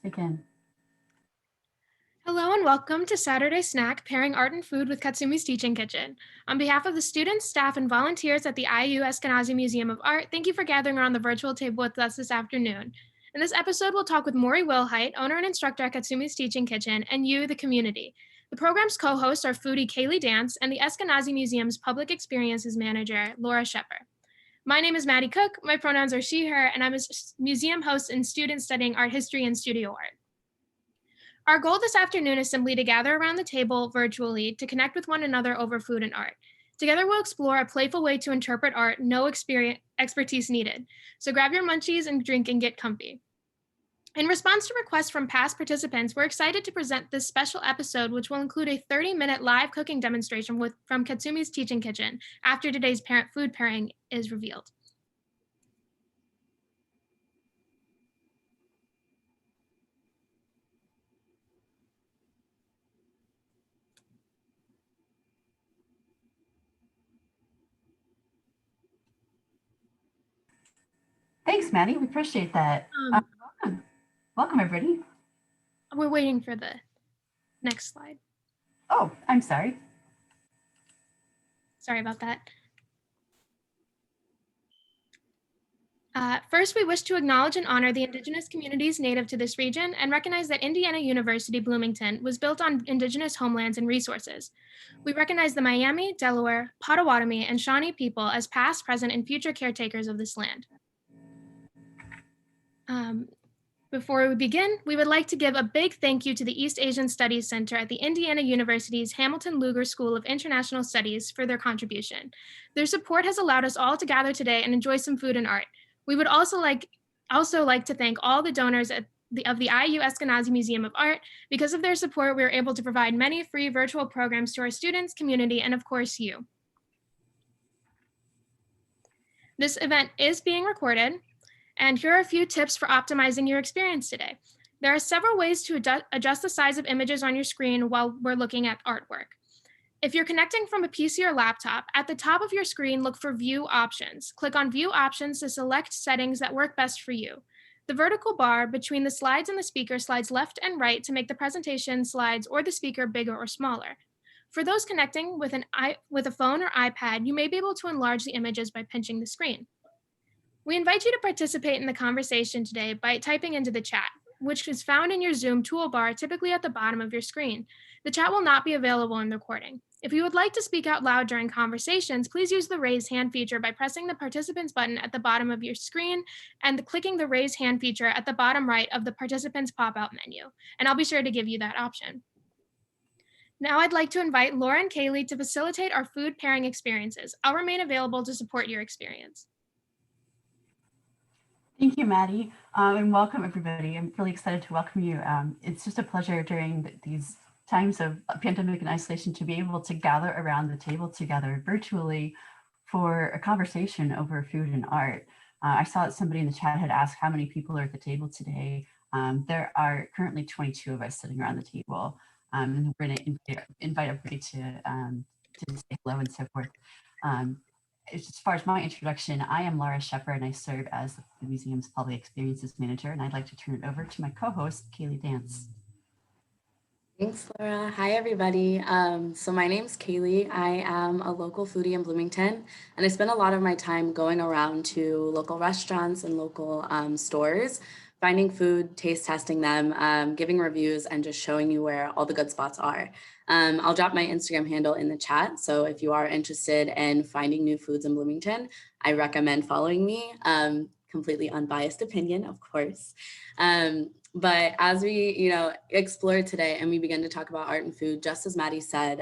begin. Hello and welcome to Saturday Snack, Pairing Art and Food with Katsumi's Teaching Kitchen. On behalf of the students, staff, and volunteers at the IU Eskenazi Museum of Art, thank you for gathering around the virtual table with us this afternoon. In this episode, we'll talk with Maury Wilhite, owner and instructor at Katsumi's Teaching Kitchen, and you, the community. The program's co-hosts are foodie Kayleigh Dance and the Eskenazi Museum's Public Experiences Manager, Laura Scheper. My name is Maddie Cook, my pronouns are she, her, and I'm a museum host and student studying art history and studio art. Our goal this afternoon is simply to gather around the table virtually to connect with one another over food and art. Together, we'll explore a playful way to interpret art, no expertise needed. So grab your munchies and drink and get comfy. In response to requests from past participants, we're excited to present this special episode, which will include a 30-minute live cooking demonstration from Katsumi's Teaching Kitchen after today's parent food pairing is revealed. Thanks, Maddie. We appreciate that. Welcome, everybody. We're waiting for the next slide. Oh, I'm sorry. Sorry about that. First, we wish to acknowledge and honor the Indigenous communities native to this region and recognize that Indiana University Bloomington was built on Indigenous homelands and resources. We recognize the Miami, Delaware, Potawatomi, and Shawnee people as past, present, and future caretakers of this land. Before we begin, we would like to give a big thank you to the East Asian Studies Center at the Indiana University's Hamilton Lugar School of International Studies for their contribution. Their support has allowed us all to gather today and enjoy some food and art. We would also like to thank all the donors of the IU Eskenazi Museum of Art. Because of their support, we are able to provide many free virtual programs to our students, community, and of course you. This event is being recorded, and here are a few tips for optimizing your experience today. There are several ways to adjust the size of images on your screen while we're looking at artwork. If you're connecting from a PC or laptop, at the top of your screen, look for View Options. Click on View Options to select settings that work best for you. The vertical bar between the slides and the speaker slides left and right to make the presentation slides or the speaker bigger or smaller. For those connecting with a phone or iPad, you may be able to enlarge the images by pinching the screen. We invite you to participate in the conversation today by typing into the chat, which is found in your Zoom toolbar, typically at the bottom of your screen. The chat will not be available in the recording. If you would like to speak out loud during conversations, please use the raise hand feature by pressing the participants button at the bottom of your screen and clicking the raise hand feature at the bottom right of the participants pop-out menu. And I'll be sure to give you that option. Now I'd like to invite Laura and Kayleigh to facilitate our food pairing experiences. I'll remain available to support your experience. Thank you, Maddie, and welcome, everybody. I'm really excited to welcome you. It's just a pleasure during these times of pandemic and isolation to be able to gather around the table together virtually for a conversation over food and art. I saw that somebody in the chat had asked how many people are at the table today. There are currently 22 of us sitting around the table, and we're going to invite everybody to say hello and so forth. As far as my introduction, I am Laura Scheper and I serve as the museum's public experiences manager, and I'd like to turn it over to my co-host, Kayleigh Dance. Thanks, Laura. Hi, everybody. So my name's Kayleigh. I am a local foodie in Bloomington, and I spend a lot of my time going around to local restaurants and local stores, finding food, taste testing them, giving reviews, and just showing you where all the good spots are. I'll drop my Instagram handle in the chat. So if you are interested in finding new foods in Bloomington, I recommend following me. Completely unbiased opinion, of course. But as we, explore today and we begin to talk about art and food, just as Maddie said,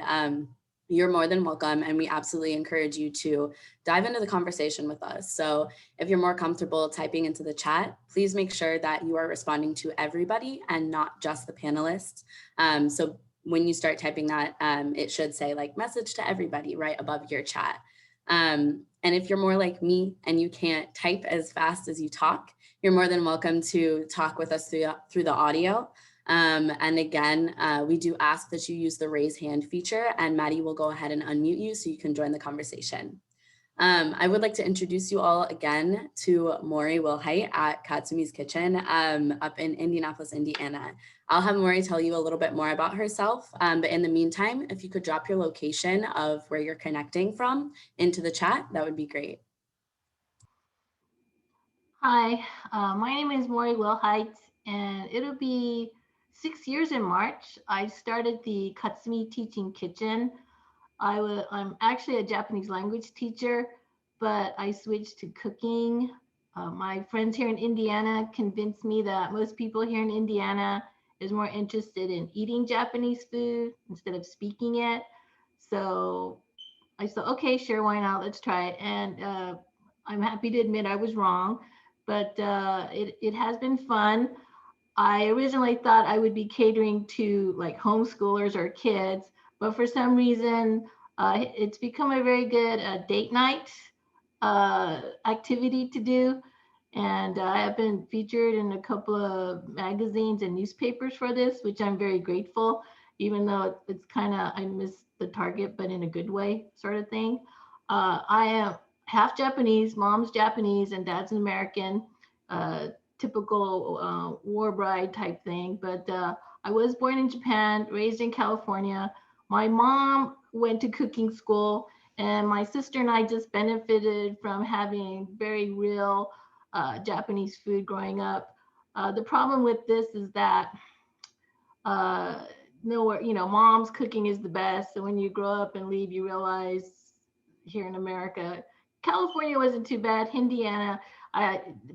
you're more than welcome, and we absolutely encourage you to dive into the conversation with us. So if you're more comfortable typing into the chat, please make sure that you are responding to everybody and not just the panelists. So when you start typing that, it should say like message to everybody right above your chat. And if you're more like me and you can't type as fast as you talk, you're more than welcome to talk with us through the audio. And again, we do ask that you use the raise hand feature, and Maddie will go ahead and unmute you so you can join the conversation. I would like to introduce you all again to Maury Wilhite at Katsumi's Kitchen up in Indianapolis, Indiana. I'll have Maury tell you a little bit more about herself, but in the meantime, if you could drop your location of where you're connecting from into the chat, that would be great. Hi, my name is Maury Wilhite, and it'll be 6 years in March. I started the Katsumi Teaching Kitchen. I'm actually a Japanese language teacher, but I switched to cooking. My friends here in Indiana convinced me that most people here in Indiana is more interested in eating Japanese food instead of speaking it. So I said, okay, sure, why not? Let's try it. And I'm happy to admit I was wrong, but it has been fun. I originally thought I would be catering to like homeschoolers or kids, but for some reason, it's become a very good date night activity to do. And I have been featured in a couple of magazines and newspapers for this, which I'm very grateful, even though it's kind of, I missed the target, but in a good way sort of thing. I am half Japanese, mom's Japanese and dad's an American. Typical war bride type thing. But I was born in Japan, raised in California. My mom went to cooking school, and my sister and I just benefited from having very real Japanese food growing up. The problem with this is that nowhere, mom's cooking is the best. And when you grow up and leave, you realize here in America, California wasn't too bad. Indiana,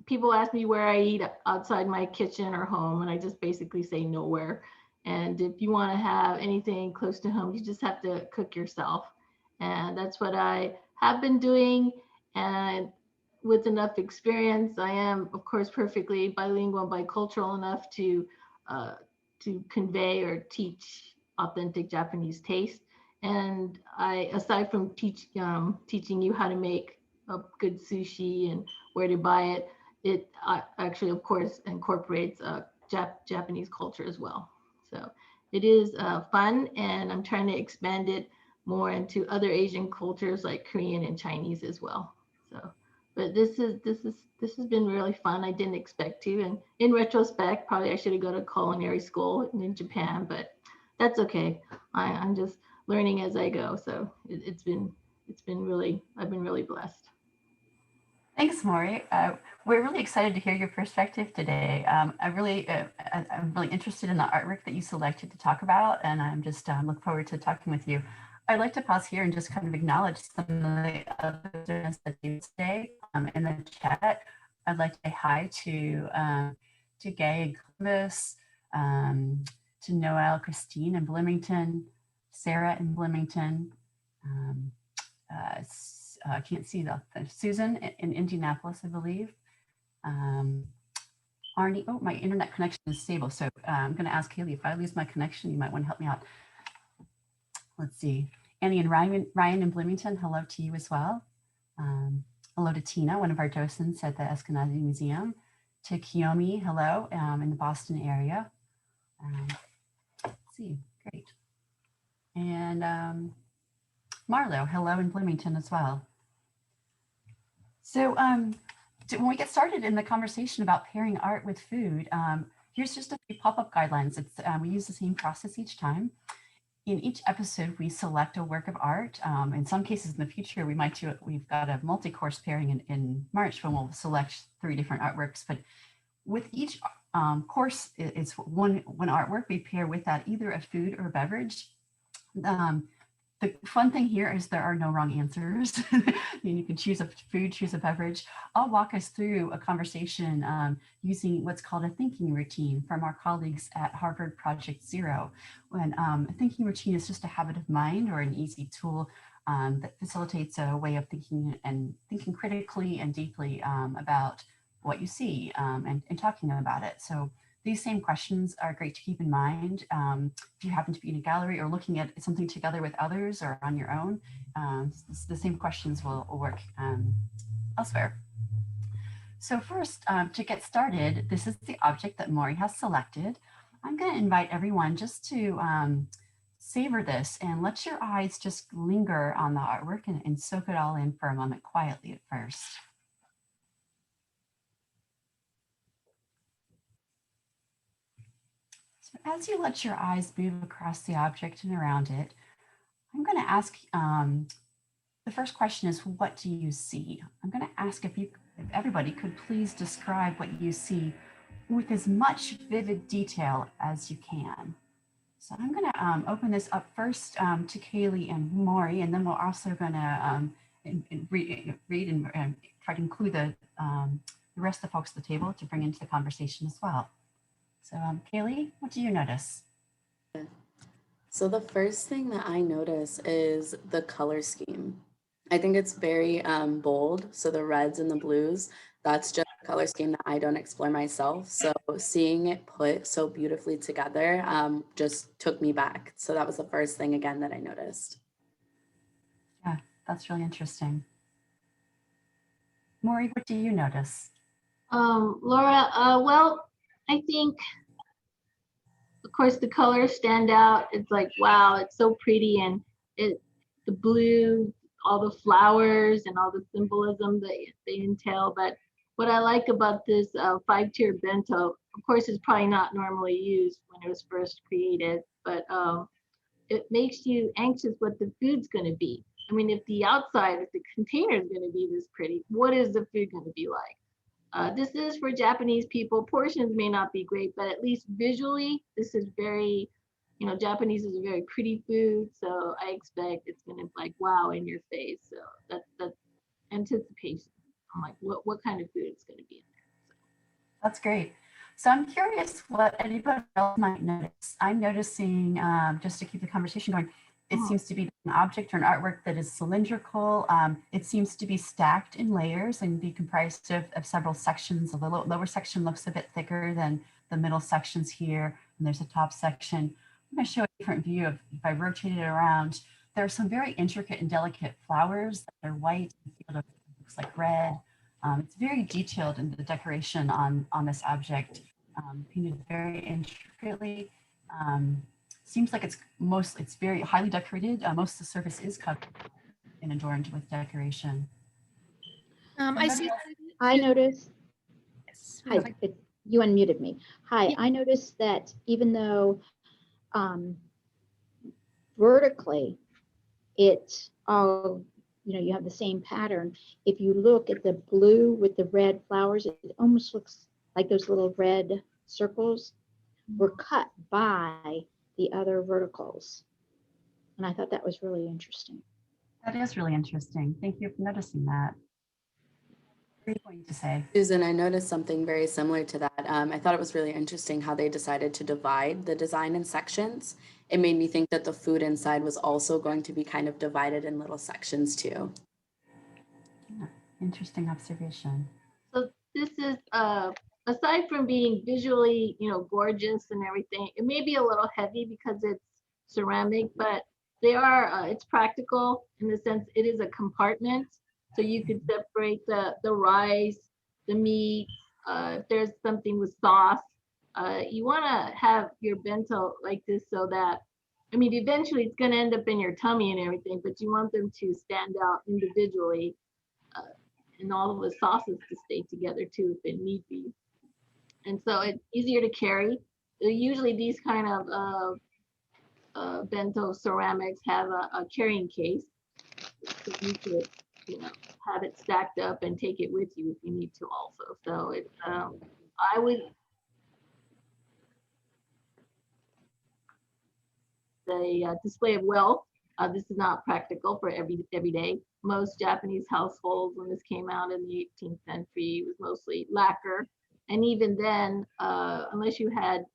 people ask me where I eat outside my kitchen or home, and I just basically say nowhere. And if you want to have anything close to home, you just have to cook yourself. And that's what I have been doing. And with enough experience, I am, of course, perfectly bilingual and bicultural enough to convey or teach authentic Japanese taste. And I, aside from teaching you how to make a good sushi and where to buy it, it actually, of course, incorporates Japanese culture as well. So it is fun, and I'm trying to expand it more into other Asian cultures like Korean and Chinese as well. So, but this has been really fun. I didn't expect to, and in retrospect, probably I should have gone to culinary school in Japan, but that's okay. I'm just learning as I go. So it's been really, I've been really blessed. Thanks, Maury. We're really excited to hear your perspective today. I'm really interested in the artwork that you selected to talk about, and I'm just look forward to talking with you. I'd like to pause here and just kind of acknowledge some of the other students that do today in the chat. I'd like to say hi to Gay in Columbus, to Noelle, Christine in Bloomington, Sarah in Bloomington. I can't see the Susan in Indianapolis, I believe. Arnie, oh, my internet connection is stable. So I'm going to ask Kayleigh, if I lose my connection, you might want to help me out. Let's see. Annie and Ryan in Bloomington, hello to you as well. Hello to Tina, one of our docents at the Eskenazi Museum. To Kiyomi, hello, in the Boston area. Let's see, great. And Marlo, hello in Bloomington as well. So when we get started in the conversation about pairing art with food, here's just a few pop-up guidelines. We use the same process each time. In each episode, we select a work of art. In some cases in the future, we've got a multi-course pairing in March when we'll select 3 different artworks. But with each course, it's one artwork we pair with that, either a food or a beverage. The fun thing here is there are no wrong answers. You can choose a food, choose a beverage. I'll walk us through a conversation using what's called a thinking routine from our colleagues at Harvard Project Zero. When a thinking routine is just a habit of mind or an easy tool that facilitates a way of thinking and thinking critically and deeply about what you see and talking about it. So these same questions are great to keep in mind if you happen to be in a gallery or looking at something together with others or on your own. The same questions will work elsewhere. So first, to get started, this is the object that Maury has selected. I'm going to invite everyone just to savor this and let your eyes just linger on the artwork and soak it all in for a moment quietly at first. So as you let your eyes move across the object and around it, I'm going to ask, the first question is, what do you see? I'm going to ask if everybody could please describe what you see with as much vivid detail as you can. So I'm going to open this up first to Kayleigh and Maury, and then we're also going to read and try to include the rest of the folks at the table to bring into the conversation as well. So Kayleigh, what do you notice? So the first thing that I notice is the color scheme. I think it's very bold. So the reds and the blues, that's just a color scheme that I don't explore myself. So seeing it put so beautifully together just took me back. So that was the first thing again that I noticed. Yeah, that's really interesting. Maury, what do you notice? Laura, well, I think, of course, the colors stand out. It's like, wow, it's so pretty, and the blue, all the flowers and all the symbolism that they entail. But what I like about this 5-tier bento, of course, it's probably not normally used when it was first created, but it makes you anxious what the food's going to be. I mean, if the outside, if the container is going to be this pretty, what is the food going to be like? This is for Japanese people. Portions may not be great, but at least visually, this is very, Japanese is a very pretty food. So I expect it's going to be like, wow, in your face. So that's anticipation. I'm like, what kind of food is going to be in there? So. That's great. So I'm curious what anybody else might notice. I'm noticing, just to keep the conversation going, it seems to be an object or an artwork that is cylindrical. It seems to be stacked in layers and be comprised of several sections. The lower section looks a bit thicker than the middle sections here, and there's a top section. I'm going to show a different view of, if I rotate it around, there are some very intricate and delicate flowers that are white, and looks like red. It's very detailed in the decoration on this object, painted very intricately. Seems like it's very highly decorated. Most of the surface is covered and adorned with decoration. I see. I noticed. Yes. Hi, you unmuted me. Hi, Yeah. I noticed that even though vertically it all, you have the same pattern, if you look at the blue with the red flowers, it almost looks like those little red circles were cut by the other verticals. And I thought that was really interesting. That is really interesting. Thank you for noticing that. What are you going to say? Susan, I noticed something very similar to that. I thought it was really interesting how they decided to divide the design in sections. It made me think that the food inside was also going to be kind of divided in little sections too. Yeah, interesting observation. So this is, aside from being visually, gorgeous and everything, it may be a little heavy because it's ceramic, but it's practical in the sense it is a compartment. So you could separate the rice, the meat, if there's something with sauce. You want to have your bento like this so that, eventually it's going to end up in your tummy and everything, but you want them to stand out individually. And all of the sauces to stay together too, if it need be. And so it's easier to carry. Usually these kind of bento ceramics have a carrying case. So you could, have it stacked up and take it with you if you need to also. So it's, I would, the display of wealth. This is not practical for every day. Most Japanese households, when this came out in the 18th century, was mostly lacquer. And even then, unless you had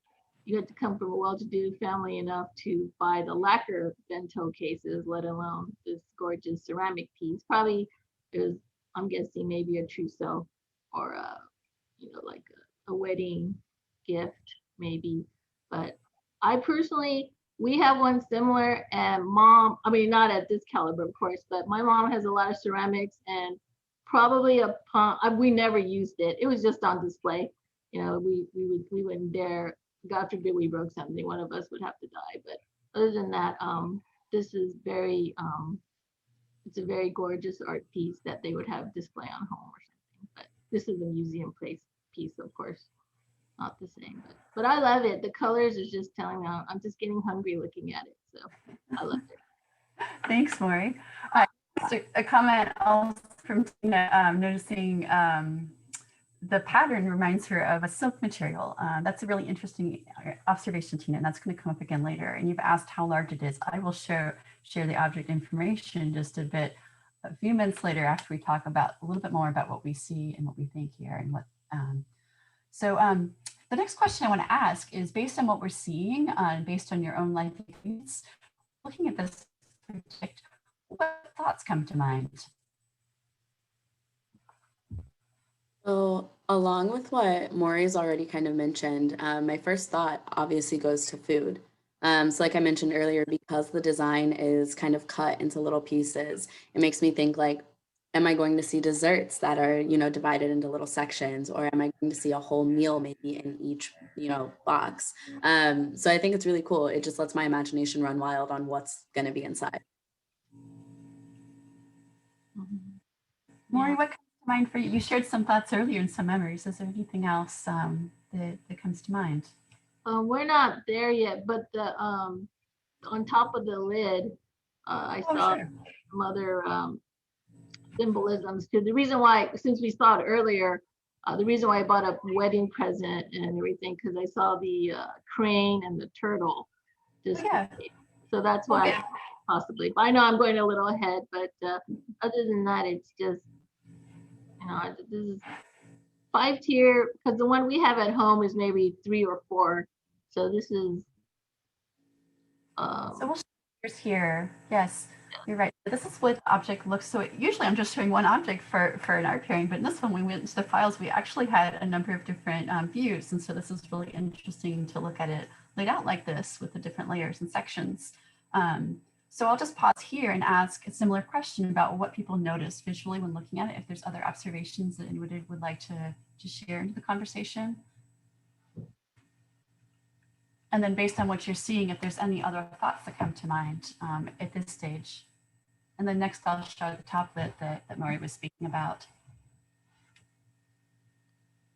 to come from a well-to-do family enough to buy the lacquer bento cases, let alone this gorgeous ceramic piece. Probably it was, I'm guessing, maybe a trousseau or like a wedding gift, maybe. But I personally, we have one similar, and mom, not at this caliber, of course, but my mom has a lot of ceramics, and probably we never used it. It was just on display. We wouldn't dare, God forbid we broke something, one of us would have to die. But other than that, this is very, it's a very gorgeous art piece that they would have display on home or something. But this is a museum place piece, of course, not the same. But I love it. The colors is just telling me I'm just getting hungry looking at it. So I love it. Thanks, Maury. Just a comment also from Tina, noticing the pattern reminds her of a silk material. That's a really interesting observation, Tina, and that's going to come up again later. And you've asked how large it is. I will share the object information just a few minutes later after we talk about a little bit more about what we see and what we think here and what. The next question I want to ask is, based on what we're seeing, based on your own life experience, looking at this project, what thoughts come to mind? So along with what Maury's already kind of mentioned, my first thought obviously goes to food. So like I mentioned earlier, because the design is kind of cut into little pieces, it makes me think like, am I going to see desserts that are, you know, divided into little sections, or am I going to see a whole meal maybe in each, you know, box? So I think it's really cool. It just lets my imagination run wild on what's going to be inside. Maury, what comes to mind for you? You shared some thoughts earlier and some memories. Is there anything else that comes to mind? We're not there yet, but the on top of the lid, I saw Sure. some other symbolisms. Because the reason why, since we saw it earlier, the reason why I bought a wedding present and everything, because I saw the crane and the turtle. Just so that's why possibly. But I know I'm going a little ahead, but other than that, it's just, you know, this is 5-tier, because the one we have at home is maybe 3 or 4. So this is. So we'll share here. Yes, you're right. This is what the object looks. So usually I'm just showing one object for an art pairing, but in this one, we went into the files, we actually had a number of different views. And so this is really interesting to look at it laid out like this with the different layers and sections. So I'll just pause here and ask a similar question about what people notice visually when looking at it, if there's other observations that anyone would like to share into the conversation. And then based on what you're seeing, if there's any other thoughts that come to mind at this stage. And then next I'll show the top lid that Maury was speaking about.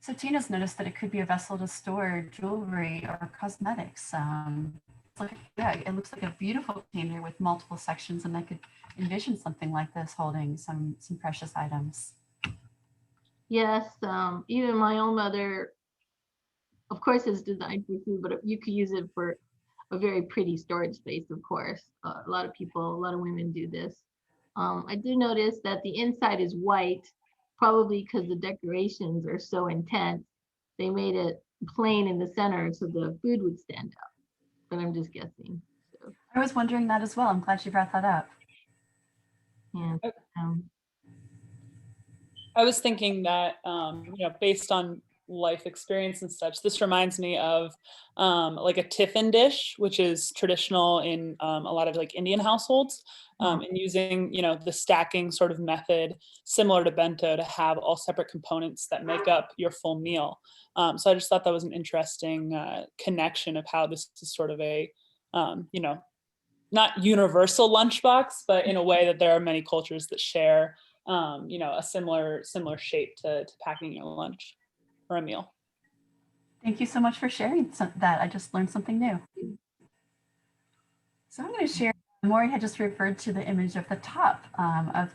So Tina's noticed that it could be a vessel to store jewelry or cosmetics. It looks like a beautiful container with multiple sections, and I could envision something like this holding some precious items. Yes, even my own mother, of course, is designed for food, but you could use it for a very pretty storage space, of course. A lot of women do this. I do notice that the inside is white, probably because the decorations are so intense. They made it plain in the center so the food would stand out, but I'm just guessing. So. I was wondering that as well. I'm glad you brought that up. Yeah. I was thinking that, based on life experience and such, this reminds me of like a tiffin dish, which is traditional in a lot of like Indian households, and using, the stacking sort of method similar to bento to have all separate components that make up your full meal. So I just thought that was an interesting connection of how this is sort of a, not universal lunchbox, but in a way that there are many cultures that share a similar shape to packing your lunch or a meal. Thank you so much for sharing that. I just learned something new. So I'm going to share. Maury had just referred to the image of the top of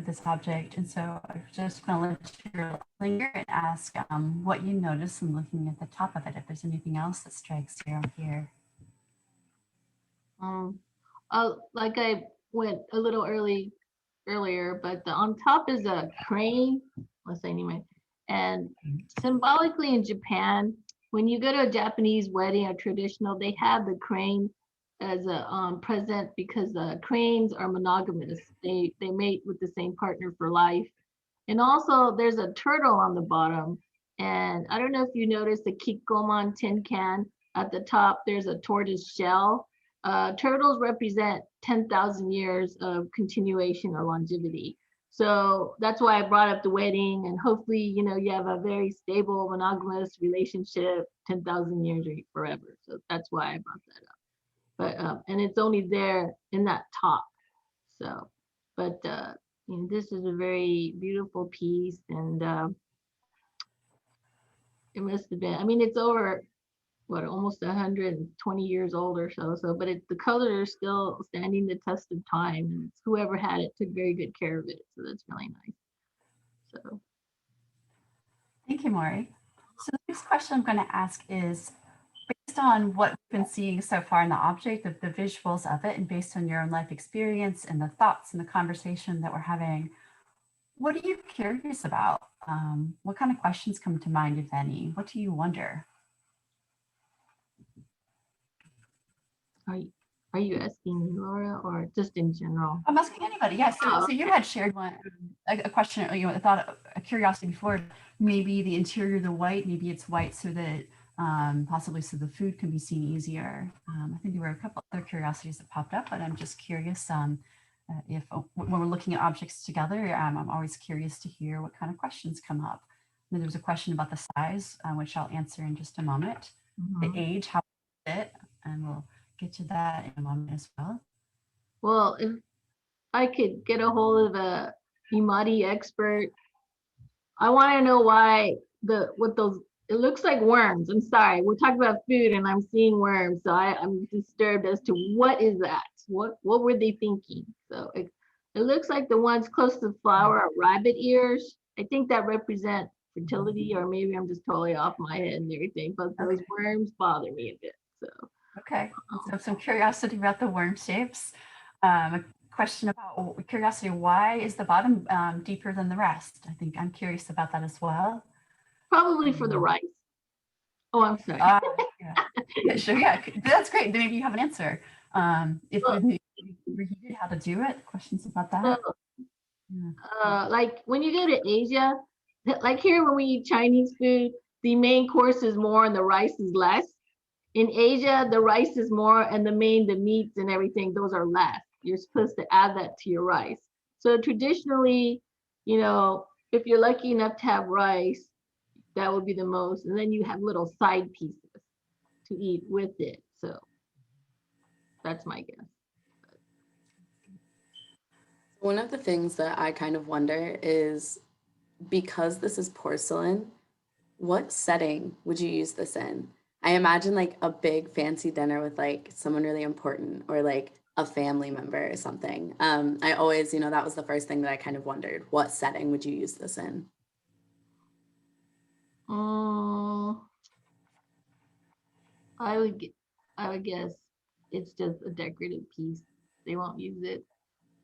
this object, and so I'm just going to let you linger and ask what you notice in looking at the top of it. If there's anything else that strikes you on here. Like I went a little earlier, but on top is a crane, let's say anyway. And symbolically in Japan, when you go to a Japanese wedding or traditional, they have the crane as a present because cranes are monogamous. They mate with the same partner for life. And also there's a turtle on the bottom. And I don't know if you noticed the kikkoman tin can at the top, there's a tortoise shell. Turtles represent 10,000 years of continuation or longevity. So that's why I brought up the wedding, and hopefully, you have a very stable monogamous relationship, 10,000 years or forever. So that's why I brought that up. but and it's only there in that top. So, but you know, this is a very beautiful piece, and it must have been. I mean, it's over what, almost 120 years old or so. So, but the colors are still standing the test of time, and it's whoever had it took very good care of it. So that's really nice. So. Thank you, Maury. So the next question I'm going to ask is, based on what we've been seeing so far in the object, the visuals of it, and based on your own life experience and the thoughts and the conversation that we're having, what are you curious about? What kind of questions come to mind, if any? What do you wonder? Are you asking me, Laura, or just in general? I'm asking anybody. Yes. So you had shared one a question, a thought, a curiosity before. Maybe the interior, the white. Maybe it's white so that possibly so the food can be seen easier. I think there were a couple other curiosities that popped up, but I'm just curious if when we're looking at objects together, I'm always curious to hear what kind of questions come up. And there was a question about the size, which I'll answer in just a moment. The age, how it fit, and we'll get to that in a moment as well. Well, if I could get a hold of a Imadi expert, I want to know why it looks like worms. I'm sorry, we're talking about food and I'm seeing worms, so I'm disturbed as to what is that? What were they thinking? So it looks like the ones close to the flower are rabbit ears. I think that represent fertility, or maybe I'm just totally off my head and everything, but those worms bother me a bit. So. Okay, so some curiosity about the worm shapes. A question about curiosity, why is the bottom deeper than the rest? I think I'm curious about that as well. Probably for the rice. Oh, I'm sorry. Yeah, sure, yeah, that's great. Then maybe you have an answer. If we reheated, how to do it, questions about that? Like when you go to Asia, like here when we eat Chinese food, the main course is more and the rice is less. In Asia, the rice is more and the meats and everything, those are less. You're supposed to add that to your rice. So traditionally, you know, if you're lucky enough to have rice, that would be the most. And then you have little side pieces to eat with it. So that's my guess. One of the things that I kind of wonder is, because this is porcelain, what setting would you use this in? I imagine like a big fancy dinner with like someone really important, or like a family member or something. I always, that was the first thing that I kind of wondered. What setting would you use this in? I would guess it's just a decorative piece. They won't use it.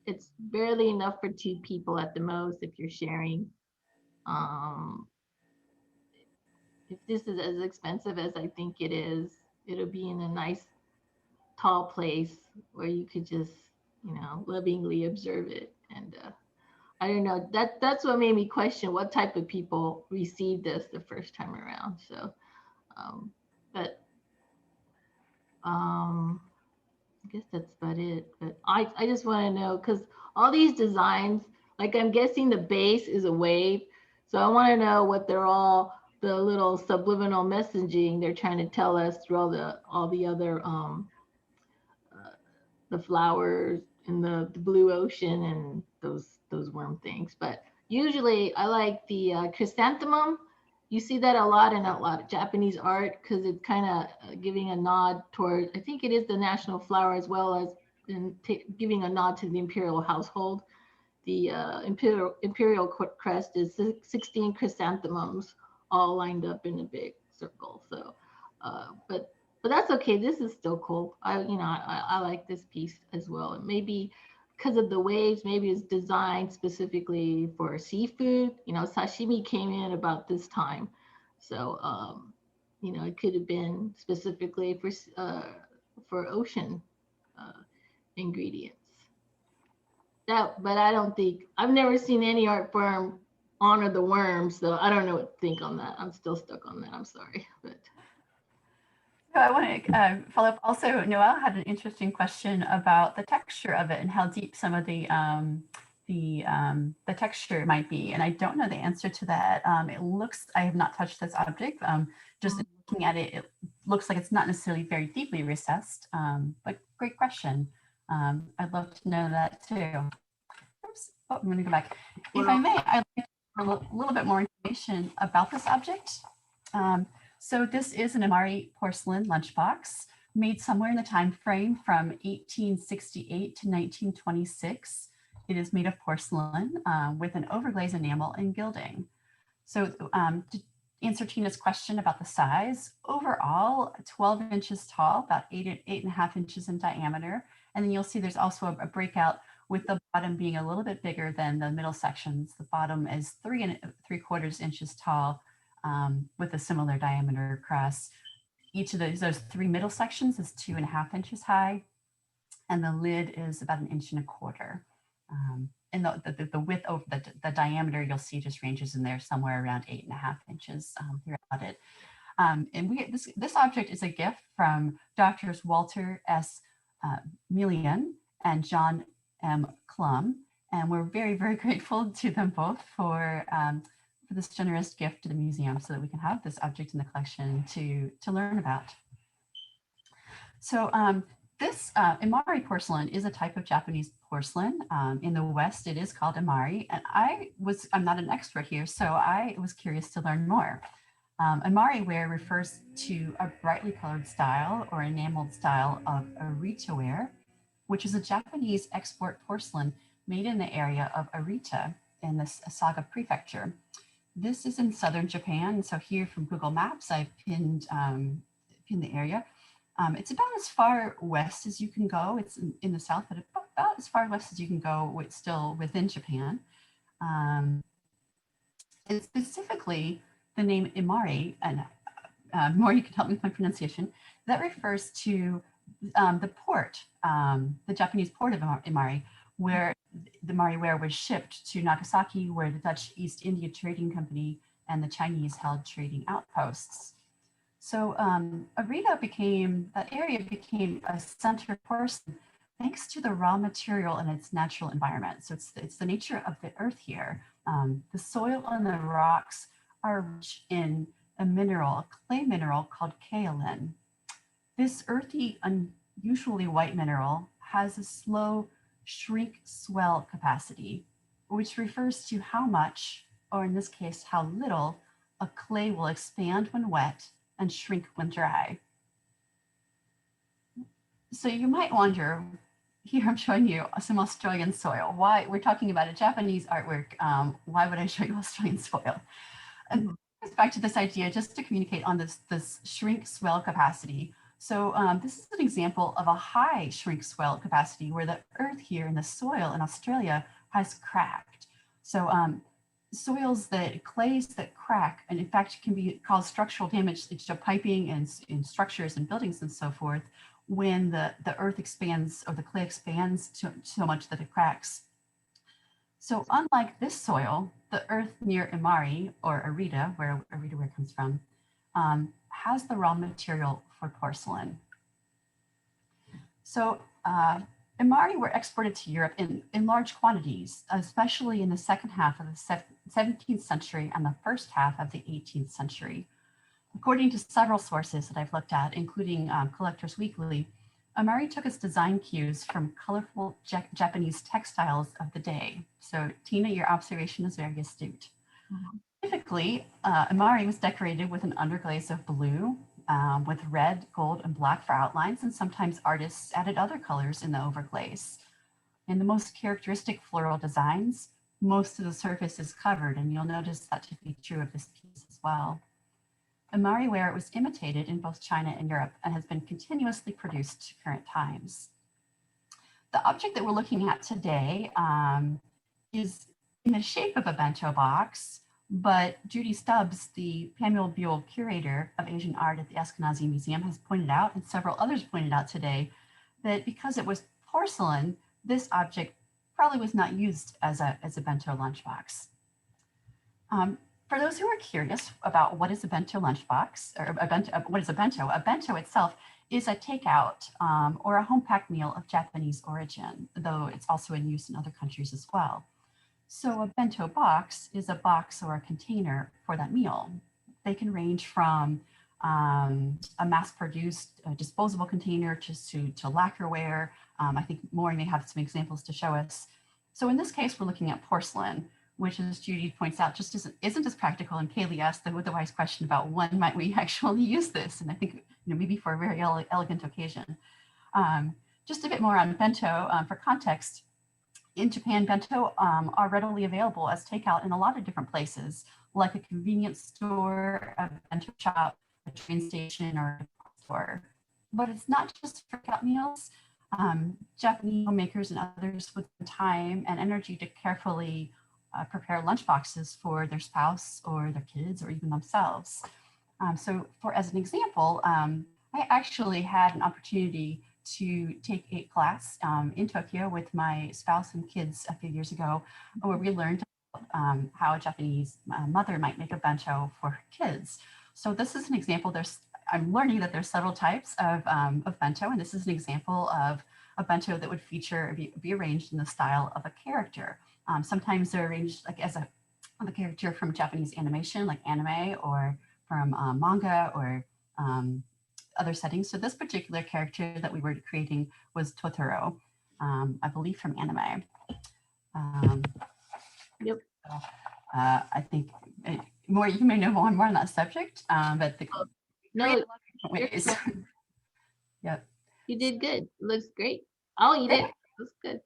It's barely enough for 2 people at the most if you're sharing. If this is as expensive as I think it is, it'll be in a nice tall place where you could just, lovingly observe it. And I don't know, that's what made me question what type of people received this the first time around. So, but I guess that's about it. But I just want to know, because all these designs, like I'm guessing the base is a wave. So I want to know what they're all, the little subliminal messaging they're trying to tell us through all the other the flowers in the blue ocean and those worm things. But usually I like the chrysanthemum. You see that a lot in a lot of Japanese art, because it's kind of giving a nod toward, I think it is the national flower, as well as giving a nod to the imperial household. The imperial crest is 16 chrysanthemums all lined up in a big circle. So, but that's okay. This is still cool. I like this piece as well. Maybe because of the waves, maybe it's designed specifically for seafood. Sashimi came in about this time. So, it could have been specifically for ocean ingredients. But I don't think, I've never seen any art form honor the worms, so I don't know what to think on that. I'm still stuck on that. I'm sorry, but. So I want to follow up. Also, Noelle had an interesting question about the texture of it and how deep some of the texture might be. And I don't know the answer to that. It looks, I have not touched this object. Just looking at it, it looks like it's not necessarily very deeply recessed. But great question. I'd love to know that too. Oops. Oh, I'm going to go back. If I may, I'd like a little bit more information about this object. So this is an Imari porcelain lunchbox made somewhere in the time frame from 1868 to 1926. It is made of porcelain with an overglaze enamel and gilding. So to answer Tina's question about the size, overall 12 inches tall, about 8.5 inches in diameter. And then you'll see there's also a breakout with the bottom being a little bit bigger than the middle sections. The bottom is 3.75 inches tall with a similar diameter across. Each of those three middle sections is 2.5 inches high, and the lid is about 1.25 inches. And the width over the diameter you'll see just ranges in there somewhere around 8.5 inches throughout it. And this object is a gift from Doctors Walter S. Millian and John M. Klum, and we're very, very grateful to them both for this generous gift to the museum so that we can have this object in the collection to learn about. So this Imari porcelain is a type of Japanese porcelain. In the West, it is called Imari, and I'm not an expert here, so I was curious to learn more. Imari ware refers to a brightly colored style or enameled style of Arita ware, which is a Japanese export porcelain made in the area of Arita in the Saga Prefecture. This is in southern Japan. So here from Google Maps, I've pinned the area. It's about as far west as you can go. It's in the south, but about as far west as you can go. It's still within Japan. And specifically, the name Imari, and more you can help me with my pronunciation, that refers to the port, the Japanese port of Imari, where the Imari ware was shipped to Nagasaki, where the Dutch East India Trading Company and the Chinese held trading outposts. So that area became a center of porcelain thanks to the raw material and its natural environment. So it's the nature of the earth here. The soil and the rocks are rich in a clay mineral called kaolin. This earthy, unusually white mineral has a slow shrink swell capacity, which refers to how much, or in this case, how little, a clay will expand when wet and shrink when dry. So you might wonder, here I'm showing you some Australian soil. Why we're talking about a Japanese artwork, why would I show you Australian soil? And back to this idea, just to communicate on this shrink swell capacity. So this is an example of a high shrink swell capacity where the earth here in the soil in Australia has cracked. So clays that crack, and in fact can cause structural damage to piping and in structures and buildings and so forth when the earth expands or the clay expands so much that it cracks. So unlike this soil, the earth near Imari or Arita, where Arita ware comes from, has the raw material for porcelain. So Imari were exported to Europe in large quantities, especially in the second half of the 17th century and the first half of the 18th century. According to several sources that I've looked at, including Collectors Weekly, Imari took its design cues from colorful Japanese textiles of the day. So Tina, your observation is very astute. Typically, Imari was decorated with an underglaze of blue, with red, gold, and black for outlines, and sometimes artists added other colors in the overglaze. In the most characteristic floral designs, most of the surface is covered, and you'll notice that to be true of this piece as well. Imari ware was imitated in both China and Europe and has been continuously produced to current times. The object that we're looking at today is in the shape of a bento box, but Judy Stubbs, the Samuel Buell curator of Asian art at the Ashkenazi Museum, has pointed out, and several others pointed out today, that because it was porcelain, this object probably was not used as a bento lunchbox. For those who are curious about what is a bento lunchbox, or what is a bento itself is a takeout or a home packed meal of Japanese origin, though it's also in use in other countries as well. So a bento box is a box or a container for that meal. They can range from a mass-produced disposable container just to lacquerware. I think Maury may have some examples to show us. So in this case, we're looking at porcelain, which, as Judy points out, just isn't as practical. And Kayleigh asked the wise question about when might we actually use this? And I think, maybe for a very elegant occasion. Just a bit more on bento for context. In Japan, bento are readily available as takeout in a lot of different places, like a convenience store, a bento shop, a train station, or a store. But it's not just for takeout meals. Japanese homemakers and others with time and energy to carefully prepare lunch boxes for their spouse or their kids or even themselves. So as an example, I actually had an opportunity to take a class in Tokyo with my spouse and kids a few years ago, where we learned how a Japanese mother might make a bento for her kids. So this is an example. I'm learning that there's several types of bento, and this is an example of a bento that would be arranged in the style of a character. Sometimes they're arranged like as a character from Japanese animation, like anime, or from manga, or other settings. So this particular character that we were creating was Totoro, I believe from anime. Yep. I think more you may know more on that subject, but No, ways. Yep. you did good. It looks great. I'll eat it. Looks good.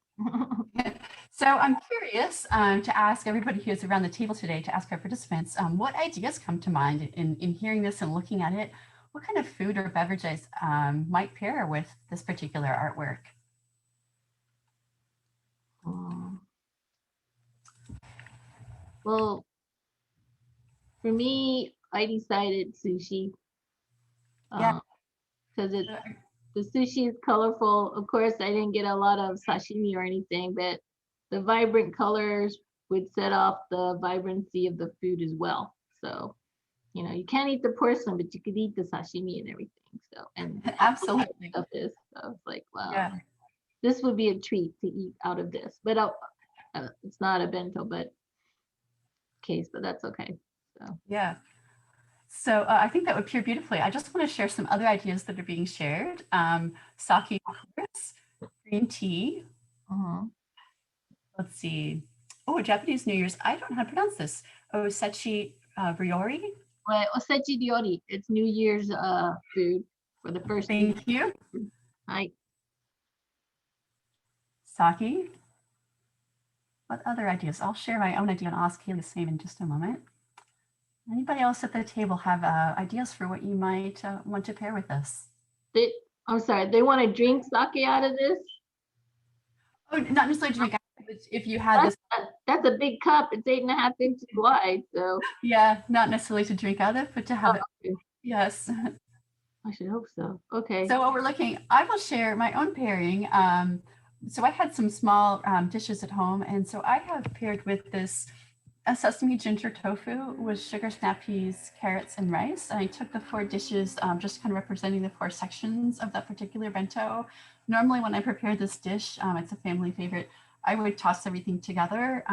So I'm curious to ask everybody who's around the table today, to ask our participants, what ideas come to mind in hearing this and looking at it? What kind of food or beverages might pair with this particular artwork? Well, for me, I decided sushi. Yeah. Because the sushi is colorful. Of course, I didn't get a lot of sashimi or anything, but the vibrant colors would set off the vibrancy of the food as well. So, you can't eat the porcelain, but you could eat the sashimi and everything. So, and Absolutely. stuff is. So it's like, wow, Yeah. this would be a treat to eat out of this. But it's not a bento, but that's okay. So Yeah. So I think that would pair beautifully. I just want to share some other ideas that are being shared. Sake, of course, green tea. Let's see. Oh, Japanese New Year's. I don't know how to pronounce this. Osechi ryori. Well, osechi ryori. It's New Year's food for the first. Thank you. Hi. Sake. What other ideas? I'll share my own idea and ask Kayleigh the same in just a moment. Anybody else at the table have ideas for what you might want to pair with this? I'm sorry, they want to drink sake out of this? Oh, not necessarily drink. If you had this. That's a big cup. It's 8.5 inches wide. So yeah, not necessarily to drink out of, but to have it. Okay. Yes. I should hope so. Okay. So what we're looking, I will share my own pairing. So I had some small dishes at home, and so I have paired with this a sesame ginger tofu with sugar snap peas, carrots, and rice. And I took the 4 dishes, just kind of representing the 4 sections of that particular bento. Normally when I prepare this dish, it's a family favorite, I would toss everything together.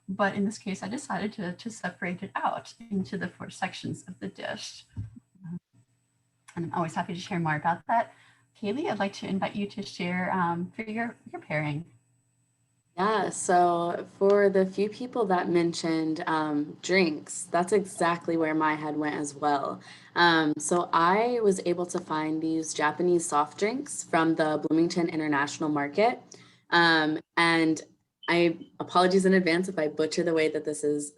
But in this case, I decided to separate it out into the 4 sections of the dish. And I'm always happy to share more about that. Kayleigh, I'd like to invite you to share for your pairing. Yeah, so for the few people that mentioned drinks, that's exactly where my head went as well. So I was able to find these Japanese soft drinks from the Bloomington International Market. And I apologies in advance if I butcher the way that this is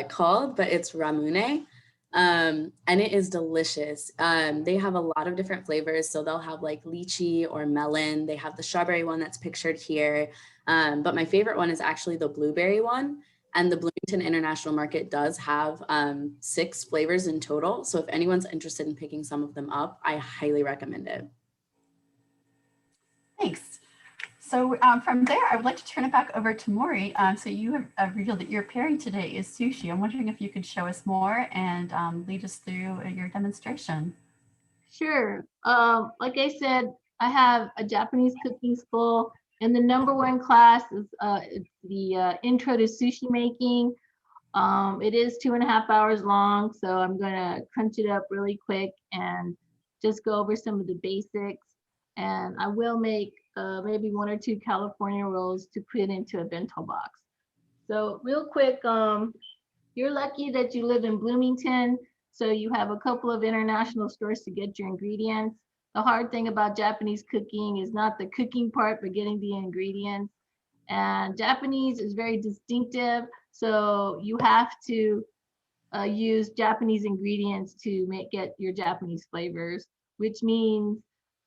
called, but it's ramune. And it is delicious. They have a lot of different flavors. So they'll have like lychee or melon. They have the strawberry one that's pictured here. But my favorite one is actually the blueberry one. And the Bloomington International Market does have 6 flavors in total. So if anyone's interested in picking some of them up, I highly recommend it. Thanks. So from there, I would like to turn it back over to Maury. So you have revealed that your pairing today is sushi. I'm wondering if you could show us more and lead us through your demonstration. Sure. Like I said, I have a Japanese cooking school, and the #1 class is it's the Intro to Sushi Making. It is 2.5 hours long, so I'm gonna crunch it up really quick and just go over some of the basics. And I will make maybe 1 or 2 California rolls to put into a bento box. So real quick, you're lucky that you live in Bloomington, so you have a couple of international stores to get your ingredients. The hard thing about Japanese cooking is not the cooking part, but getting the ingredients. And Japanese is very distinctive, so you have to use Japanese ingredients to get your Japanese flavors, which means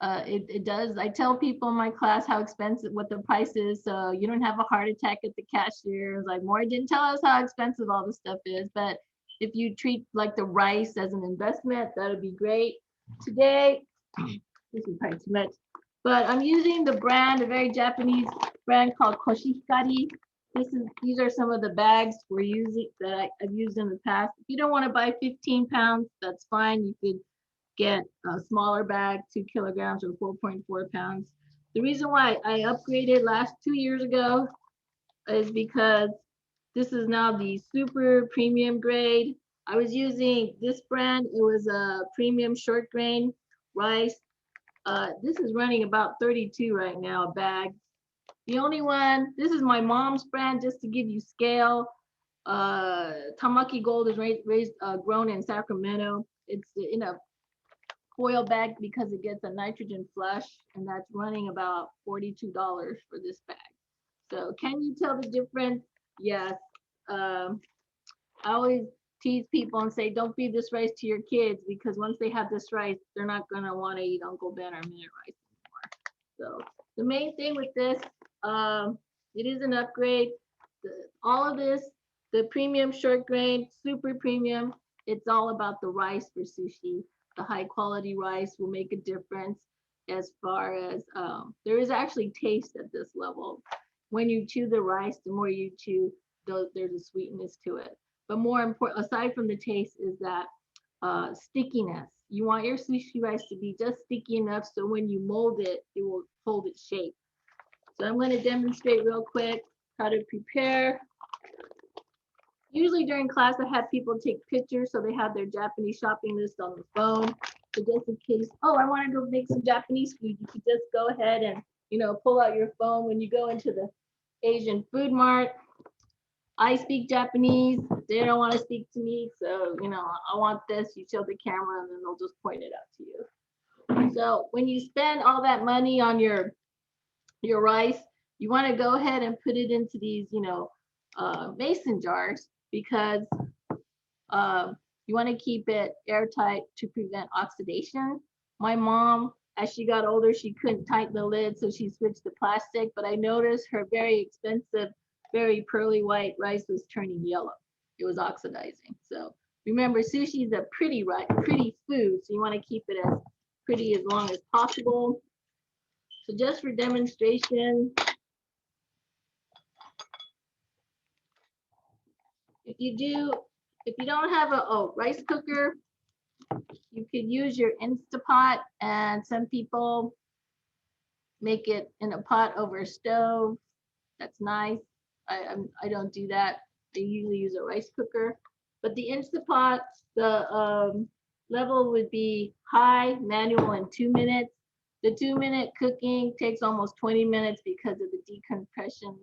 it does. I tell people in my class how expensive, what the price is, so you don't have a heart attack at the cashier. It's like, Maury didn't tell us how expensive all this stuff is, but if you treat like the rice as an investment, that would be great. Today, this is probably too much, but I'm using the brand, a very Japanese brand called Koshihikari. These are some of the bags we're using that I've used in the past. If you don't want to buy 15 pounds, that's fine. You could get a smaller bag, 2 kilograms or 4.4 pounds. The reason why I upgraded 2 years ago is because this is now the super premium grade. I was using this brand. It was a premium short grain rice. This is running about 32 right now a bag. The only one, this is my mom's brand, just to give you scale. Tamaki Gold is grown in Sacramento. It's in a foil bag because it gets a nitrogen flush, and that's running about $42 for this bag. So can you tell the difference? Yes. I always tease people and say, don't feed this rice to your kids, because once they have this rice, they're not gonna wanna eat Uncle Ben or minute rice anymore. So the main thing with this, it is an upgrade. All of this, the premium short grain, super premium, it's all about the rice for sushi. The high quality rice will make a difference as far as, there is actually taste at this level. When you chew the rice, the more you chew, there's a sweetness to it. But more important, aside from the taste, is that stickiness. You want your sushi rice to be just sticky enough so when you mold it, it will hold its shape. So I'm going to demonstrate real quick how to prepare. Usually during class, I have people take pictures so they have their Japanese shopping list on the phone. So just in case, oh, I want to go make some Japanese food, you could just go ahead and, pull out your phone when you go into the Asian food mart. I speak Japanese. They don't want to speak to me. So, I want this. You show the camera and then they'll just point it out to you. So when you spend all that money on your rice, you want to go ahead and put it into these, mason jars, because you want to keep it airtight to prevent oxidation. My mom, as she got older, she couldn't tighten the lid, so she switched to plastic, but I noticed her very expensive, very pearly white rice was turning yellow. It was oxidizing. So remember, sushi is a pretty food, so you want to keep it as pretty as long as possible. So just for demonstration, if you don't have a rice cooker, you could use your Instapot, and some people make it in a pot over a stove. That's nice. I don't do that. I usually use a rice cooker. But the Instapot, the level would be high, manual in 2 minutes. The 2-minute cooking takes almost 20 minutes because of the decompression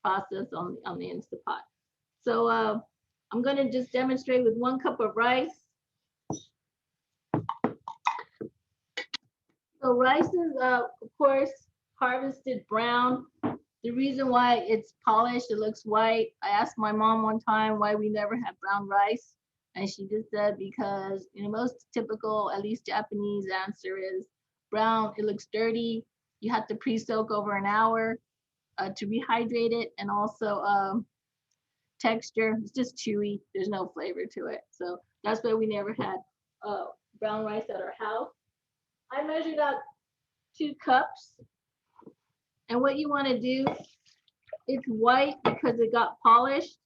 process on the Instapot. So I'm going to just demonstrate with 1 cup of rice. So rice is, of course, harvested brown. The reason why it's polished, it looks white. I asked my mom one time why we never have brown rice, and she just said because most typical, at least Japanese answer is brown. It looks dirty. You have to pre-soak over an hour to rehydrate it, and also texture. It's just chewy. There's no flavor to it. So that's why we never had brown rice at our house. I measured out 2 cups. And what you want to do, it's white because it got polished.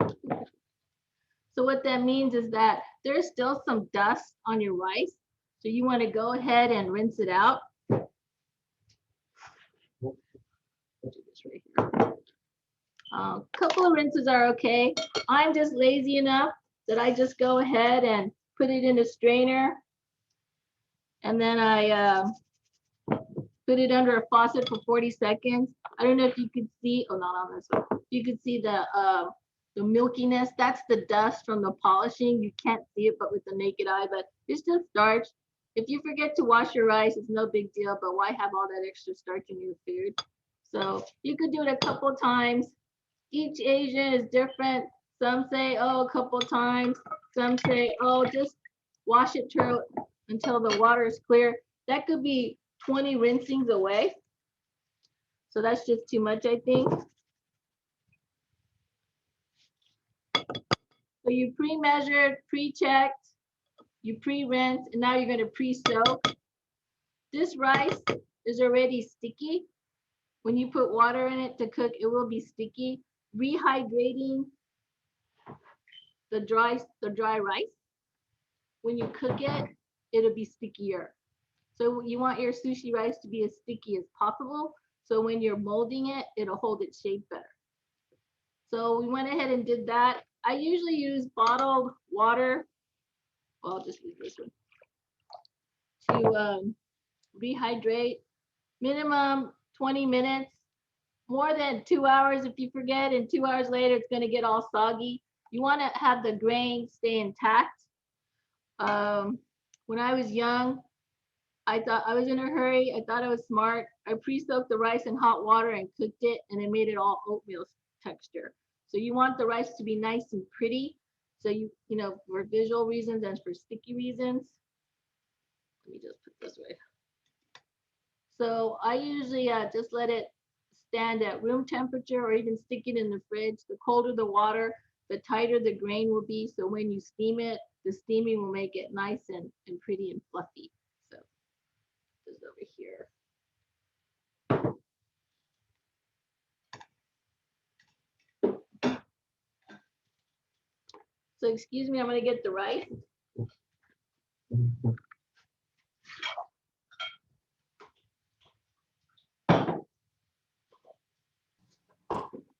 So what that means is that there's still some dust on your rice. So you want to go ahead and rinse it out. Do this right here. Couple of rinses are okay. I'm just lazy enough that I just go ahead and put it in a strainer. And then I put it under a faucet for 40 seconds. I don't know if you could see, oh, not on this one. You could see the milkiness. That's the dust from the polishing. You can't see it, but with the naked eye, but it's just starch. If you forget to wash your rice, it's no big deal, but why have all that extra starch in your food? So you could do it a couple times. Each Asian is different. Some say, oh, a couple times. Some say, oh, just wash it through until the water is clear. That could be 20 rinsings away. So that's just too much, I think. So you pre-measured, pre-checked, you pre-rinsed, and now you're going to pre-soak. This rice is already sticky. When you put water in it to cook, it will be sticky. Rehydrating the dry rice. When you cook it, it'll be stickier. So you want your sushi rice to be as sticky as possible. So when you're molding it, it'll hold its shape better. So we went ahead and did that. I usually use bottled water. Well, I'll just use this one to rehydrate. Minimum 20 minutes. More than 2 hours if you forget, and 2 hours later it's going to get all soggy. You want to have the grain stay intact. When I was young, I thought I was in a hurry. I thought I was smart. I pre-soaked the rice in hot water and cooked it, and it made it all oatmeal texture. So you want the rice to be nice and pretty. So you know, for visual reasons and for sticky reasons. Let me just put this away. So I usually just let it stand at room temperature or even stick it in the fridge. The colder the water, the tighter the grain will be. So when you steam it, the steaming will make it nice and pretty and fluffy. So this is over here. So excuse me, I'm gonna get the rice.